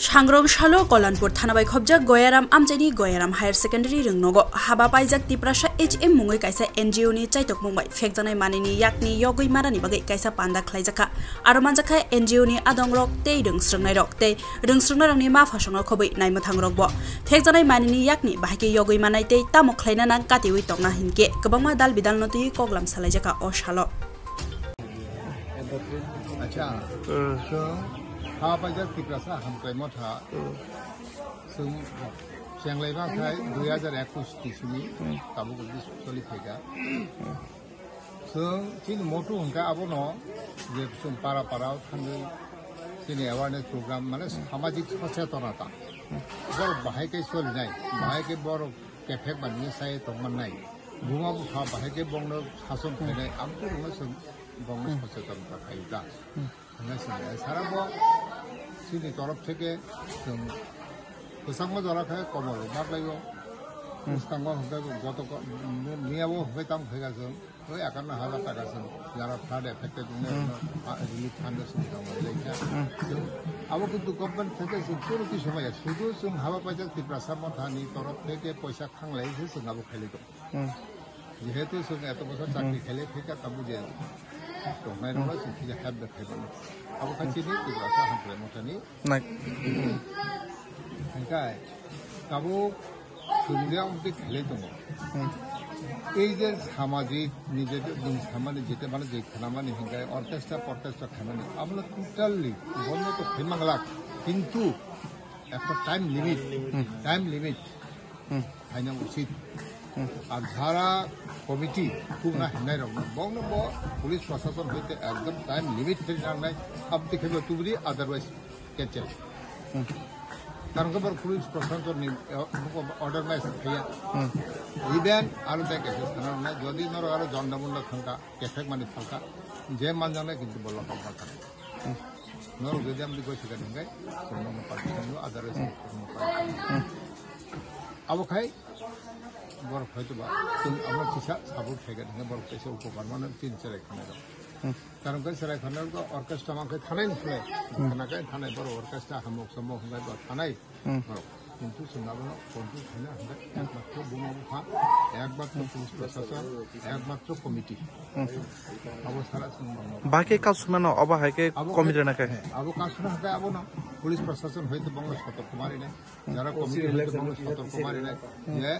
सांग्रं शालो Kalanpur थानाबाई खबजाक Gaya Ram आमचाइनि Gaya Ram higher secondary रोंनगो हाबा पाइजाक Tiprasa HM मुङै काइसा NGO नि चाइतक मुंबाय फेकजानाय मानिनि याकनि यगै मारानि बागै काइसा पान्दा खलाइजाखा आरो मानजाखा NGO नि आदं रक तै रोंस्रंनाय रक तै रोंस्रंनाय रंनि मा फासंग खबै नायमथां रक ब फेकजानाय मानिनि याकनि बाहायके यगै मानाय तै तामक खलायना नां कातिवै तंना हिनके गोबांमा दाल बिदाल नतै कगलाम सालायजाखा अशालो अच्छा हाँ बाजार तिप्रासा हमक्लाय मथा जों चेंगलायबा खाय 2021 तिसुनि ताबुक सलि फैगा जों चिन मोटु हंका आबनो जे जों पारा थांगै जोंनि एवारनेस प्रग्राम माने सामाजिक सचेतनता बर बाहायके सलिनाय बाहायके बर केफेक बानि साय तंमनाय बुमा बुफा बाहायके बंनो सासन फैनाय आमथु रुङो जों बंनो सचेतनता खायदा सारा बो सिनि तरफ থেকে जों गोसांबो जराखै कमल मागलायो मुस्तांबो हंखै गत मियाबो हंखै ताम फैगा जों ओइ 51,000 टाका जों जारा फ्लाड एफेक्टेड रिलिफ फान्ड सुबिदा मोनलायखा जों आबो किन्तु गभर्नमेंट থেকে जों पुरो कि समय सुदु जों हाबा पाइजा तिप्रासा मथानि तरफ থেকে पैसा खांलायसो जों आबो खायले दं जेहेतु जों एत बছर चाकरि खायले फैगा ताबु जे दंनाय नङा जों फैजा हेल्प देखायबानो आबो खाथिनि तिप्रासा हामफ्राय मथानि नाय ओंखाय ताबु सुबिदायाव उनके खायले दङ এই যে সামাজিক নিজে সামান্য যেতে মানে যে খানামানি হিংগায় অর্কেস্ট্রা খানামানি আমরা টোটালি বন্ধ তো ফেমাংলাক কিন্তু একটা টাইম লিমিট আইনা উচিত আর যারা কমিটি খুব না হেনাই রকম বংন পুলিশ প্রশাসন হইতে একদম টাইম লিমিট ফেরি নাংনাই আপ দেখেবে তুবরি আদারওয়াইজ ক্যান্সেল कारण खबर पुलिस प्रशासन अर्डर में फैया इवेन आरो तक ना जदि नर आरो जन्मूल्य खंका केफेक मानी फंका जे मान जाने किंतु बल्ला कम था नर जदि हम कोई सिका देंगे सोनो पार्टीशन अदरवाइज अब खाय बर हयतो बा जों আমরা কিসা সাপোর্ট ফেगा देंगे बर पैसा उपकार माने 3 4 खाने कारण कई सराय खाना को ऑर्केस्ट्रा मांगे थाने निकले खाना कई थाने बर ऑर्केस्ट्रा हमक समो होगा तो थाने किंतु सुनाबो कोंतु थाने हमके एकमात्र बुमाबुखा एकमात्र पुलिस प्रशासन एकमात्र कमिटी अवस्था बाकी कासुमानो अबाहायके कमिटी ना के अब कासुना है अब ना पुलिस प्रशासन होय तो बंग सतर्क कुमारी ने जरा कमिटी होय तो बंग सतर्क कुमारी ने ये